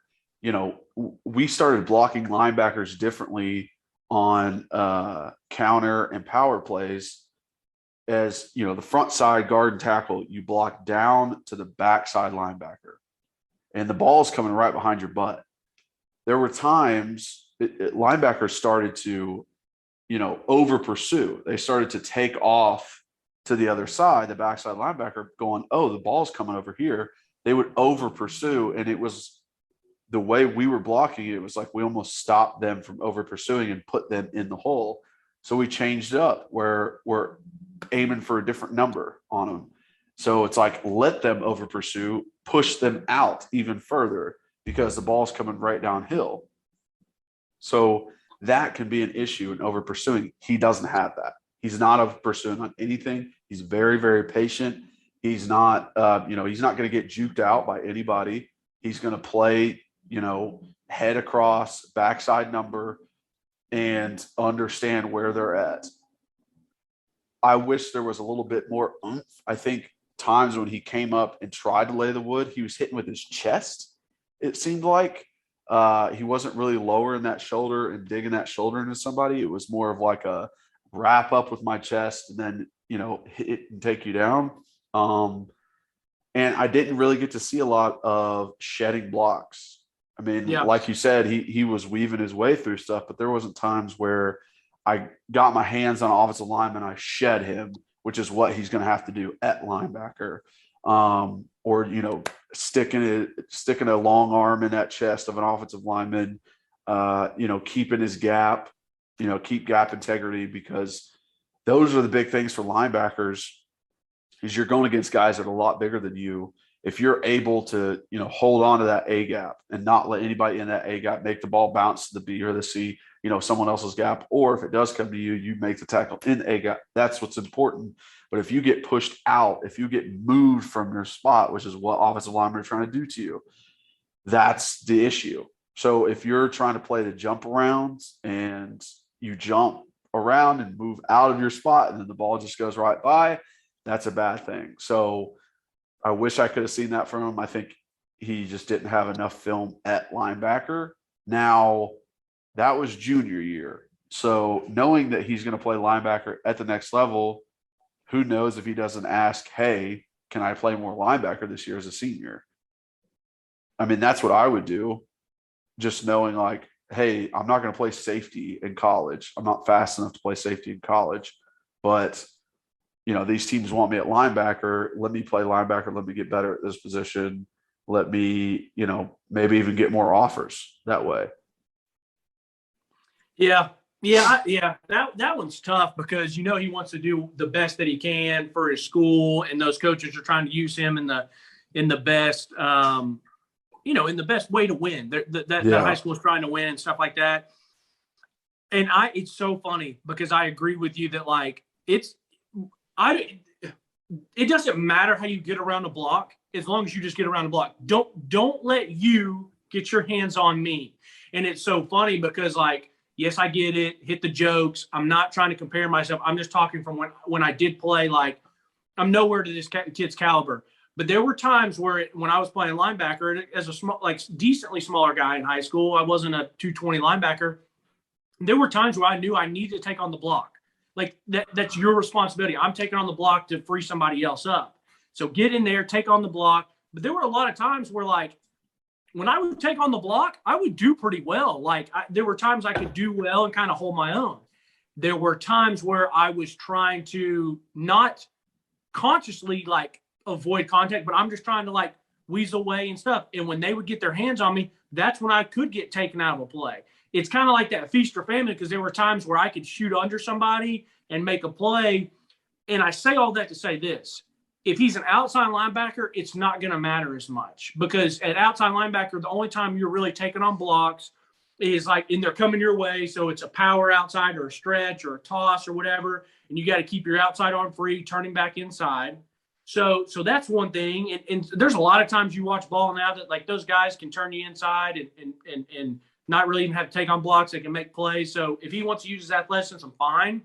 we started blocking linebackers differently on counter and power plays. As the front side guard and tackle, you block down to the backside linebacker, and the ball's coming right behind your butt. There were times linebackers started to, over pursue. They started to take off to the other side, the backside linebacker going, oh, the ball's coming over here. They would over pursue, and it was the way we were blocking it was like we almost stopped them from over pursuing and put them in the hole. So we changed it up where we're aiming for a different number on them. So it's like, let them over pursue, push them out even further because the ball's coming right downhill. So that can be an issue in over pursuing. He doesn't have that. He's not pursuing on anything. He's very, very patient. He's not, he's not going to get juked out by anybody. He's going to play, head across, backside number, and understand where they're at. I wish there was a little bit more oomph. I think times when he came up and tried to lay the wood, he was hitting with his chest. It seemed like he wasn't really lowering that shoulder and digging that shoulder into somebody. It was more of like a wrap up with my chest and then, hit it and take you down. And I didn't really get to see a lot of shedding blocks. I mean, like you said, he was weaving his way through stuff, but there wasn't times where I got my hands on an offensive lineman, I shed him, which is what he's going to have to do at linebacker. Or, sticking a long arm in that chest of an offensive lineman, keeping his gap, keep gap integrity, because those are the big things for linebackers. Is you're going against guys that are a lot bigger than you. If you're able to, hold on to that A gap and not let anybody in that A gap make the ball bounce to the B or the C, someone else's gap, or if it does come to you, you make the tackle in the A gap. That's what's important. But if you get pushed out, if you get moved from your spot, which is what offensive linemen are trying to do to you, that's the issue. So if you're trying to play the jump around and you jump around and move out of your spot and then the ball just goes right by, that's a bad thing. So I wish I could have seen that from him. I think he just didn't have enough film at linebacker. Now, that was junior year. So knowing that he's going to play linebacker at the next level, who knows if he doesn't ask, hey, can I play more linebacker this year as a senior? I mean, that's what I would do, just knowing like, hey, I'm not going to play safety in college. I'm not fast enough to play safety in college, but these teams want me at linebacker. Let me play linebacker. Let me get better at this position. Let me, maybe even get more offers that way. Yeah. That one's tough because he wants to do the best that he can for his school, and those coaches are trying to use him in the best, in the best way to win. That high school is trying to win and stuff like that. And it's so funny because I agree with you that like it doesn't matter how you get around a block as long as you just get around the block. Don't let you get your hands on me. And it's so funny because like, yes, I get it. Hit the jokes. I'm not trying to compare myself. I'm just talking from when I did play. Like, I'm nowhere to this kid's caliber. But there were times where when I was playing linebacker as a small, like decently smaller guy in high school, I wasn't a 220 linebacker. There were times where I knew I needed to take on the block. Like that's your responsibility. I'm taking on the block to free somebody else up. So get in there, take on the block. But there were a lot of times where like, when I would take on the block, I would do pretty well. Like there were times I could do well and kind of hold my own. There were times where I was trying to not consciously like avoid contact, but I'm just trying to like weasel away and stuff. And when they would get their hands on me, that's when I could get taken out of a play. It's kind of like that feast or famine because there were times where I could shoot under somebody and make a play. And I say all that to say this. If he's an outside linebacker, it's not going to matter as much because at outside linebacker, the only time you're really taking on blocks is like, and they're coming your way. So it's a power outside or a stretch or a toss or whatever. And you got to keep your outside arm free, turning back inside. So that's one thing. And there's a lot of times you watch ball now that like those guys can turn you inside and not really even have to take on blocks. They can make plays. So if he wants to use his athleticism, fine.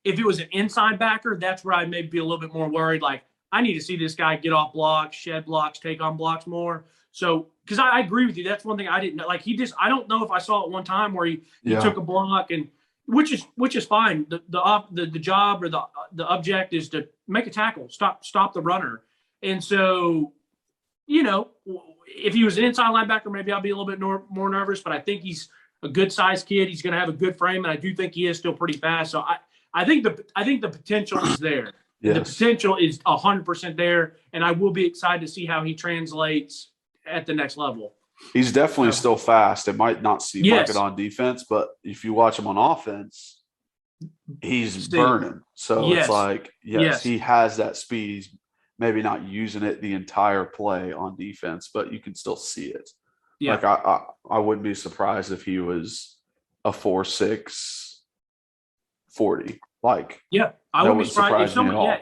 If it was an inside backer, that's where I'd maybe be a little bit more worried. Like, I need to see this guy get off blocks, shed blocks, take on blocks more. So, because I agree with you. That's one thing I didn't know. Like, I don't know if I saw it one time where he took a block, and which is fine. The job or the object is to make a tackle, stop the runner. And so, if he was an inside linebacker, maybe I'll be a little bit more nervous, but I think he's a good sized kid. He's going to have a good frame. And I do think he is still pretty fast. So I think the potential is there. Yes. The potential is 100% there, and I will be excited to see how he translates at the next level. He's definitely still fast. It might not seem like it on defense, but if you watch him on offense, he's burning. So it's like, he has that speed. He's maybe not using it the entire play on defense, but you can still see it. Yeah. Like I wouldn't be surprised if he was a 4.6 40. Like, Yeah, I that wouldn't be wouldn't surprised if surprise me at somebody. all.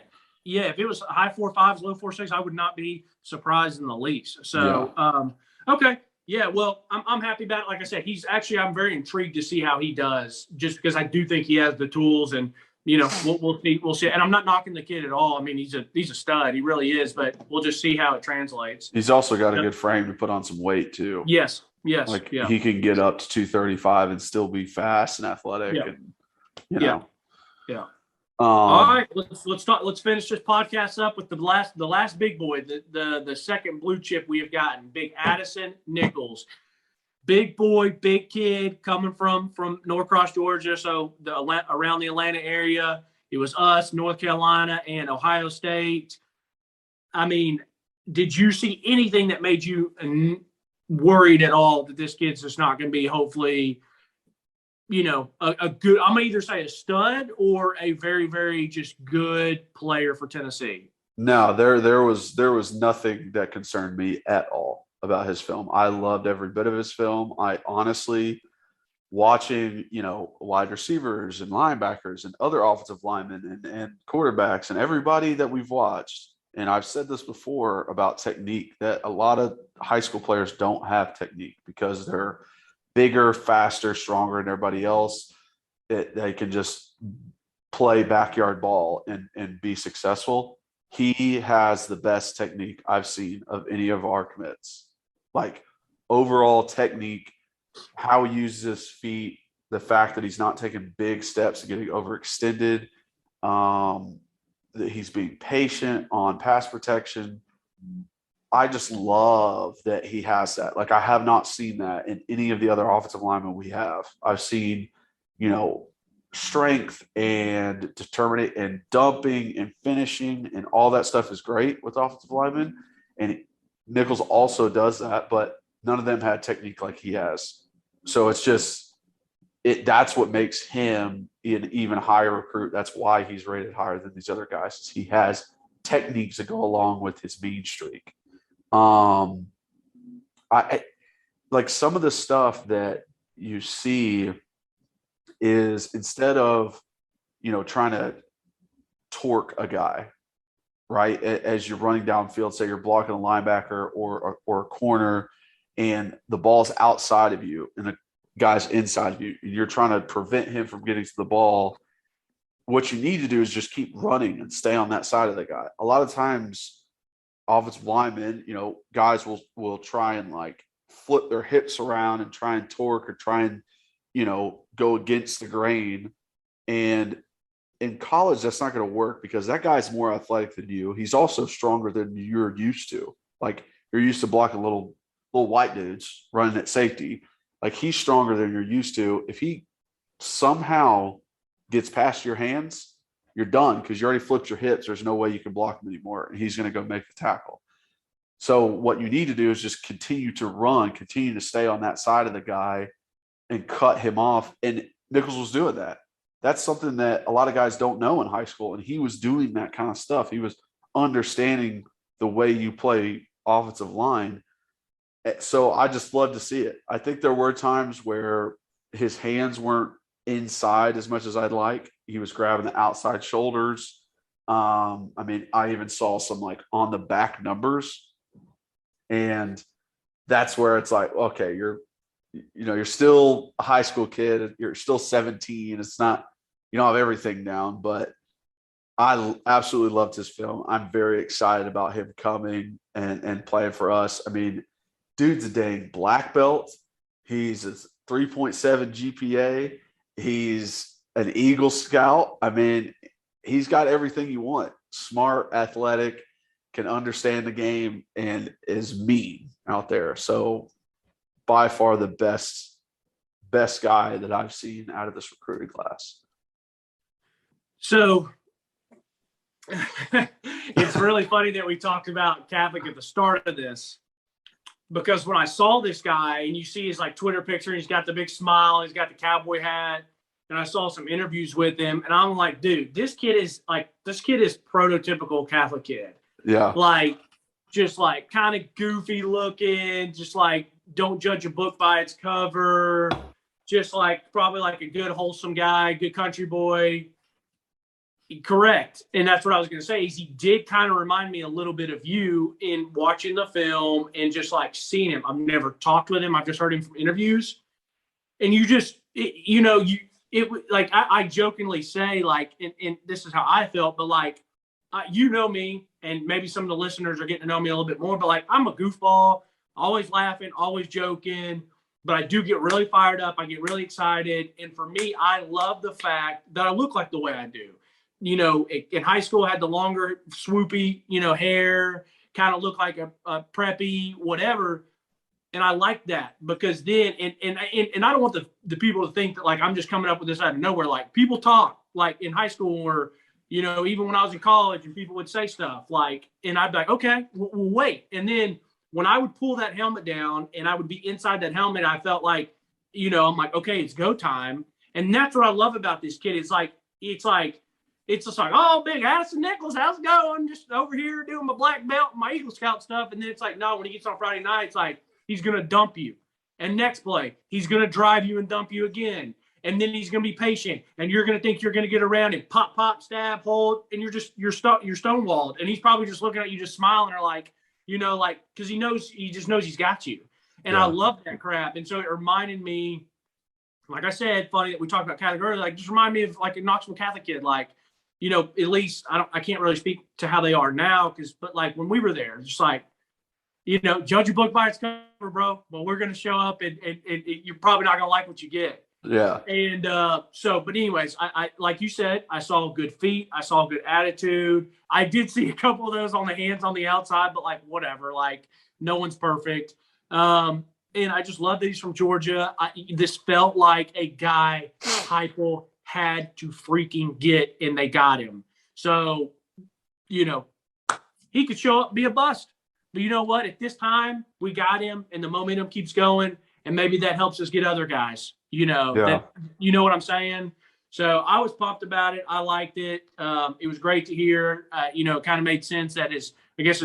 Yeah, if it was high 4.5s, low 4.6, I would not be surprised in the least. So, okay, yeah. Well, I'm happy about it. Like I said, I'm very intrigued to see how he does, just because I do think he has the tools, and we'll see. We'll see. And I'm not knocking the kid at all. I mean, he's a stud. He really is. But we'll just see how it translates. He's also got a good frame to put on some weight too. Yes. Like Yeah. he can get up to 235 and still be fast and athletic. Yeah. And, Yeah. All right, let's finish this podcast up with the last big boy, the second blue chip we have gotten, big Addison Nichols. Big boy, big kid, coming from Norcross, Georgia, so around the Atlanta area. It was us, North Carolina, and Ohio State. I mean, did you see anything that made you worried at all that this kid's just not going to be, hopefully, a good, I'm going to either say a stud or a very, very just good player for Tennessee? No, there was nothing that concerned me at all about his film. I loved every bit of his film. I honestly, watching, wide receivers and linebackers and other offensive linemen and quarterbacks and everybody that we've watched, and I've said this before about technique, that a lot of high school players don't have technique because they're bigger, faster, stronger than everybody else. They can just play backyard ball and be successful. He has the best technique I've seen of any of our commits. Like, overall technique, how he uses his feet, the fact that he's not taking big steps and getting overextended, that he's being patient on pass protection. I just love that he has that. Like, I have not seen that in any of the other offensive linemen we have. I've seen, strength and determination and dumping and finishing and all that stuff is great with offensive linemen. And Nichols also does that, but none of them had technique like he has. So it's just that's what makes him an even higher recruit. That's why he's rated higher than these other guys, is he has techniques that go along with his mean streak. I like some of the stuff that you see is, instead of, trying to torque a guy, right, as you're running downfield, say you're blocking a linebacker or a corner and the ball's outside of you and the guy's inside of you, and you're trying to prevent him from getting to the ball, what you need to do is just keep running and stay on that side of the guy. A lot of times offensive linemen, guys will try and like flip their hips around and try and torque or try and, go against the grain. And in college, that's not going to work because that guy's more athletic than you. He's also stronger than you're used to. Like, you're used to blocking little white dudes running at safety. Like, he's stronger than you're used to. If he somehow gets past your hands, you're done because you already flipped your hips. There's no way you can block him anymore, and he's going to go make the tackle. So what you need to do is just continue to run, continue to stay on that side of the guy and cut him off. And Nichols was doing that. That's something that a lot of guys don't know in high school, and he was doing that kind of stuff. He was understanding the way you play offensive line. So I just love to see it. I think there were times where his hands weren't inside as much as I'd like. He was grabbing the outside shoulders. I even saw some like on the back numbers, and that's where it's like, okay, you're still a high school kid. You're still 17. It's not, you don't have everything down, but I absolutely loved his film. I'm very excited about him coming and playing for us. I mean, dude's a dang black belt. He's a 3.7 GPA. He's an Eagle Scout. I mean, he's got everything you want. Smart, athletic, can understand the game, and is mean out there. So by far the best guy that I've seen out of this recruiting class. So it's really funny that we talked about Catholic at the start of this, because when I saw this guy, and you see his like Twitter picture, and he's got the big smile, he's got the cowboy hat, and I saw some interviews with him, and I'm like, dude, this kid is prototypical Catholic kid. Yeah. Like, just like kind of goofy looking, just like don't judge a book by its cover, just like probably like a good wholesome guy, good country boy. Correct. And that's what I was going to say is he did kind of remind me a little bit of you in watching the film and just like seeing him. I've never talked with him. I've just heard him from interviews. And you just, like I jokingly say, like, and this is how I felt, but like, you know me, and maybe some of the listeners are getting to know me a little bit more, but like, I'm a goofball, always laughing, always joking, but I do get really fired up. I get really excited. And for me, I love the fact that I look like the way I do. In high school, I had the longer, swoopy, hair, kind of look like a preppy, whatever. And I like that because then, and I don't want the people to think that like I'm just coming up with this out of nowhere. Like people talk like in high school or, even when I was in college and people would say stuff like, and I'd be like, okay, we'll wait. And then when I would pull that helmet down and I would be inside that helmet, I felt like, I'm like, okay, it's go time. And that's what I love about this kid. It's just like, oh, big Addison Nichols, how's it going? Just over here doing my black belt and my Eagle Scout stuff. And then it's like, no, when he gets on Friday night, it's like, he's going to dump you. And next play, he's going to drive you and dump you again. And then he's going to be patient. And you're going to think you're going to get around and pop, stab, hold. And you're stonewalled. And he's probably just looking at you, just smiling or like, because he just knows he's got you. And I love that crap. And so it reminded me, like I said, funny that we talked about Catholic earlier, like just remind me of like a Knoxville Catholic kid, like, at least I can't really speak to how they are now, but like when we were there, just like, judge a book by its cover, bro. But we're going to show up and you're probably not going to like what you get. Yeah. And but anyways, I like you said, I saw good feet. I saw good attitude. I did see a couple of those on the hands on the outside, but like whatever, like no one's perfect. And I just love that he's from Georgia. This felt like a guy Heupel had to freaking get, and they got him. So, he could show up and be a bust. But you know what? At this time, we got him, and the momentum keeps going, and maybe that helps us get other guys. You know what I'm saying? So I was pumped about it. I liked it. It was great to hear. It kind of made sense that his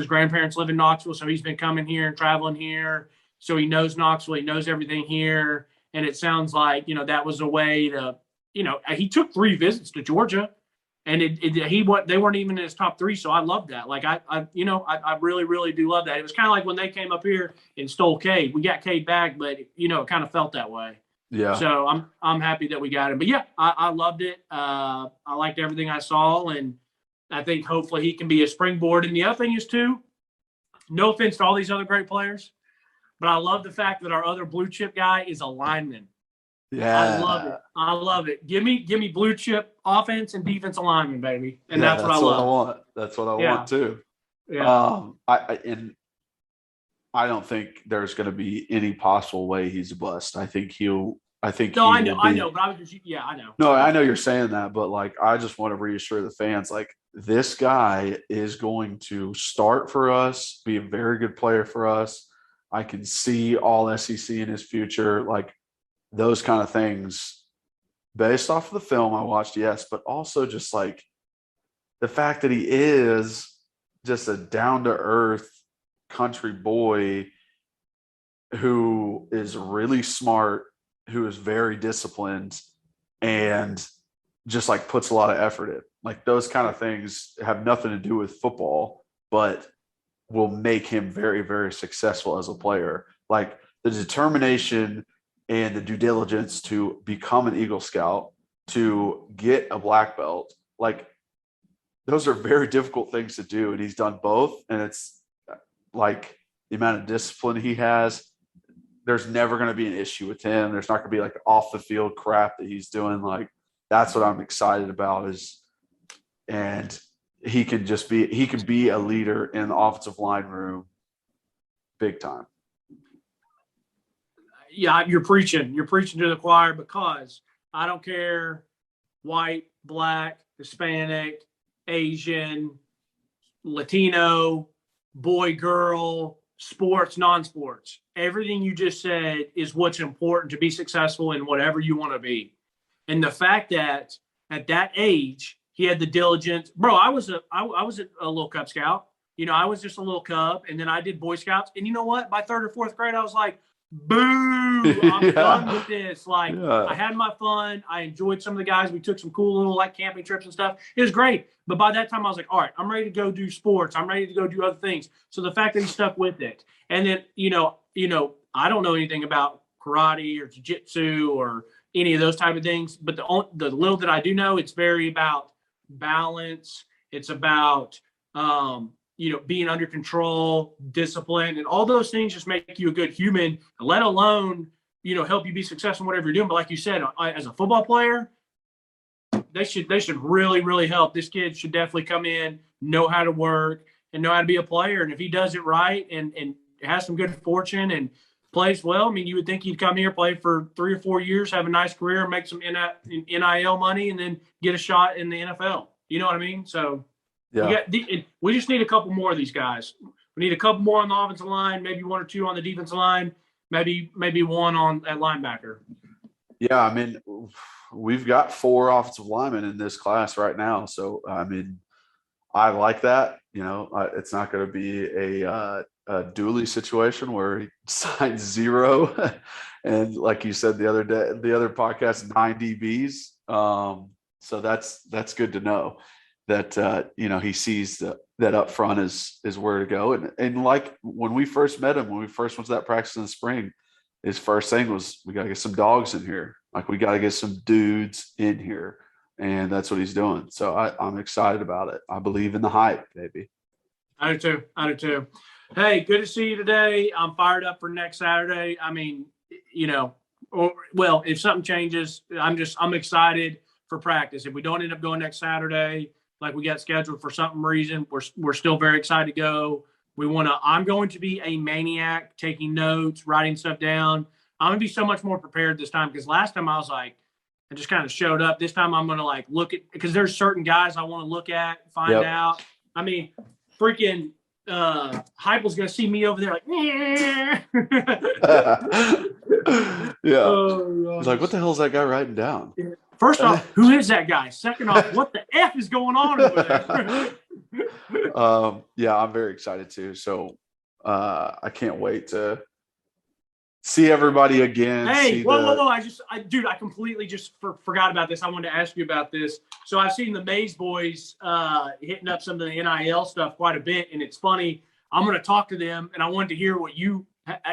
grandparents live in Knoxville, so he's been coming here and traveling here. So he knows Knoxville. He knows everything here. And it sounds like, that was a way to, he took 3 visits to Georgia, and they weren't even in his top 3. So I love that. Like I really, really do love that. It was kind of like when they came up here and stole Cade. We got Cade back, but it kind of felt that way. Yeah. So I'm happy that we got him. But yeah, I loved it. I liked everything I saw, and I think hopefully he can be a springboard. And the other thing is too, no offense to all these other great players, but I love the fact that our other blue chip guy is a lineman. Yeah. I love it. Give me blue chip offense and defense alignment, baby. And that's what I love. That's what I want too. Yeah. I don't think there's going to be any possible way he's a bust. I know. But I was just, I know. No, I know you're saying that, but like, I just want to reassure the fans, like this guy is going to start for us, be a very good player for us. I can see all SEC in his future, like those kind of things based off of the film I watched. Yes. But also just like the fact that he is just a down to earth country boy who is really smart, who is very disciplined, and just like puts a lot of effort in. Like those kind of things have nothing to do with football, but will make him very, very successful as a player. Like the determination and the due diligence to become an Eagle Scout, to get a black belt, like those are very difficult things to do. And he's done both. And it's like the amount of discipline he has, there's never going to be an issue with him. There's not going to be like off the field crap that he's doing. Like that's what I'm excited about and he can be a leader in the offensive line room big time. Yeah, you're preaching to the choir, because I don't care white, black, Hispanic, Asian, Latino, boy, girl, sports, non-sports. Everything you just said is what's important to be successful in whatever you want to be. And the fact that at that age, he had the diligence. Bro, I was a little Cub Scout. I was just a little Cub, and then I did Boy Scouts. And you know what? By 3rd or 4th grade, I was like, boo, I'm done with this. Like, Yeah. I had my fun. I enjoyed some of the guys. We took some cool little like camping trips and stuff. It was great. But by that time I was like, all right, I'm ready to go do sports. I'm ready to go do other things. So the fact that he stuck with it. And then, I don't know anything about karate or jiu-jitsu or any of those type of things. But the little that I do know, it's very about balance. It's about, being under control, discipline, and all those things just make you a good human, let alone, help you be successful in whatever you're doing. But like you said, as a football player, they should really, really help. This kid should definitely come in, know how to work, and know how to be a player. And if he does it right and has some good fortune and plays well, I mean, you would think he'd come here, play for 3 or 4 years, have a nice career, make some NIL money, and then get a shot in the NFL. You know what I mean? So Yeah. we just need a couple more of these guys. We need a couple more on the offensive line, maybe 1 or 2 on the defensive line, maybe 1 on at linebacker. Yeah, I mean, we've got 4 offensive linemen in this class right now. So, I mean, I like that. It's not going to be a Dooley situation where he signs 0. And like you said the other podcast, 9 DBs. So that's good to know that, he sees that up front is where to go. And like when we first met him, when we first went to that practice in the spring, his first thing was, we got to get some dogs in here. Like, we got to get some dudes in here. And that's what he's doing. So I'm excited about it. I believe in the hype, baby. I do too. Hey, good to see you today. I'm fired up for next Saturday. I mean, if something changes, I'm excited for practice. If we don't end up going next Saturday, like we got scheduled for some reason, we're still very excited to go. I'm going to be a maniac, taking notes, writing stuff down. I'm going to be so much more prepared this time, because last time I was like, I just kind of showed up. This time I'm going to like look at, because there's certain guys I want to look at, find out. I mean, freaking Heupel's going to see me over there like, yeah. He's like, what the hell is that guy writing down? First off, who is that guy? Second off, what the F is going on over there? Yeah, I'm very excited too. So I can't wait to see everybody again. Hey, whoa. I completely just forgot about this. I wanted to ask you about this. So I've seen the Mays boys hitting up some of the NIL stuff quite a bit, and it's funny. I'm going to talk to them, and I wanted to hear what you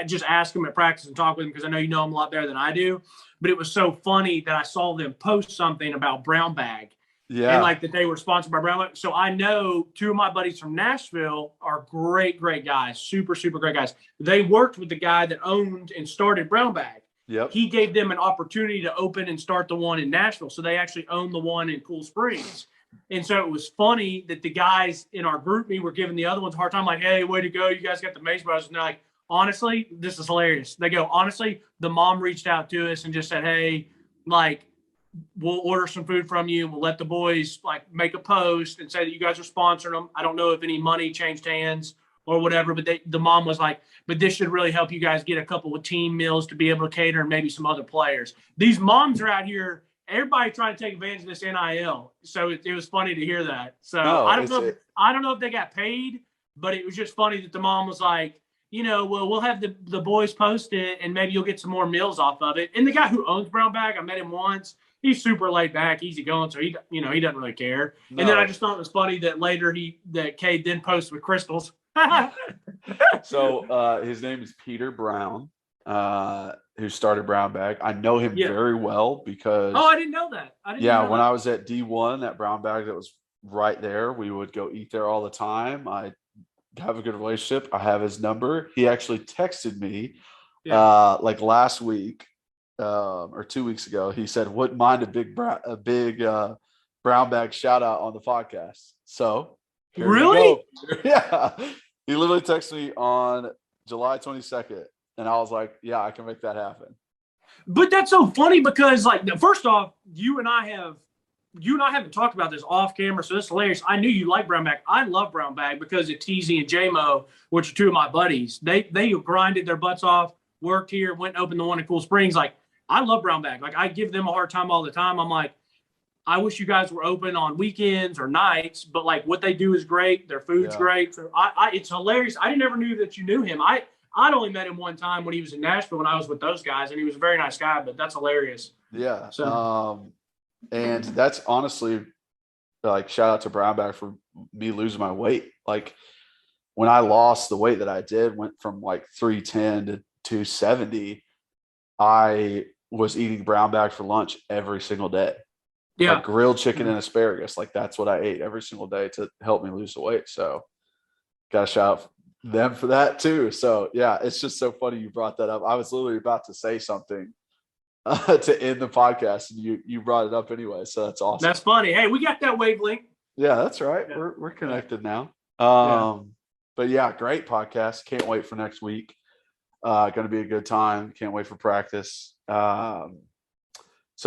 just ask them at practice and talk with them, because I know you know them a lot better than I do. But it was so funny that I saw them post something about Brown Bag. Yeah. And like that they were sponsored by Brown Bag. So I know 2 of my buddies from Nashville are great guys, super, super great guys. They worked with the guy that owned and started Brown Bag. Yep. He gave them an opportunity to open and start the one in Nashville. So they actually own the one in Cool Springs. And so it was funny that the guys in our group me were giving the other ones a hard time, like, hey, way to go. You guys got the Mays Brothers. And they're like, honestly, this is hilarious. They go, honestly, the mom reached out to us and just said, hey, like, we'll order some food from you. We'll let the boys like make a post and say that you guys are sponsoring them. I don't know if any money changed hands or whatever, but the mom was like, but this should really help you guys get a couple of team meals to be able to cater and maybe some other players. These moms are out here, everybody trying to take advantage of this NIL. So it was funny to hear that. So I don't know if they got paid, but it was just funny that the mom was like, we'll have the boys post it and maybe you'll get some more meals off of it. And the guy who owns Brown Bag, I met him once. He's super laid back, easy going, so he doesn't really care. No. And then I just thought it was funny that later that Cade then posted with crystals. So his name is Peter Brown, who started Brown Bag. I know him very well because I didn't know that. When I was at D1 at Brown Bag, that was right there. We would go eat there all the time. I have a good relationship. I have his number. He actually texted me like last week. Or 2 weeks ago, he said, wouldn't mind a big Brown Bag shout out on the podcast. So really? Yeah. He literally texted me on July 22nd. And I was like, yeah, I can make that happen. But that's so funny because, like, first off, you and I haven't talked about this off camera, so it's hilarious. I knew you liked Brown Bag. I love Brown Bag because of TZ and JMO, which are 2 of my buddies. They grinded their butts off, worked here, went and opened the one in Cool Springs. Like, I love Brown Bag. Like, I give them a hard time all the time. I'm like, I wish you guys were open on weekends or nights, but like what they do is great. Their food's great. So it's hilarious. I never knew that you knew him. I I'd only met him one time when he was in Nashville when I was with those guys, and he was a very nice guy, but that's hilarious. Yeah. So. And that's honestly, like, shout out to Brownback for me losing my weight. Like, when I lost the weight that I did, went from like 310 to 270, I was eating Brownback for lunch every single day. Yeah. Like grilled chicken and asparagus. Like, that's what I ate every single day to help me lose the weight. So got to shout out them for that too. So yeah, it's just so funny you brought that up. I was literally about to say something to end the podcast, and you brought it up anyway. So that's awesome. That's funny. Hey, we got that wavelength. Yeah, that's right. Yeah. We're connected now. But yeah, great podcast. Can't wait for next week. Going to be a good time. Can't wait for practice. So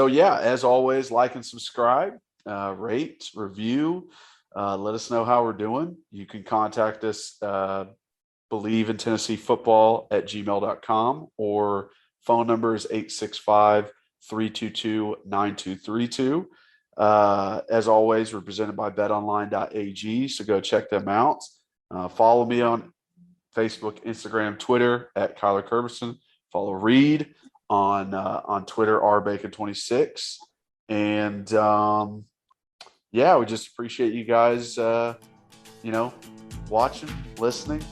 yeah, as always, like and subscribe, rate, review. Let us know how we're doing. You can contact us, Believe in Tennessee Football @gmail.com, or phone number is 865-322-9232. As always, we're presented by betonline.ag, so go check them out. Follow me on Facebook, Instagram, Twitter @Kyler Kerberson. Follow Reed on Twitter, rbacon26. And yeah, we just appreciate you guys, watching, listening,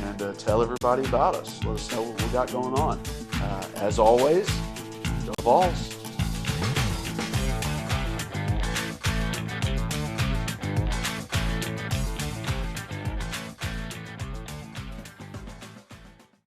and tell everybody about us. Let us know what we got going on. As always, go Vols.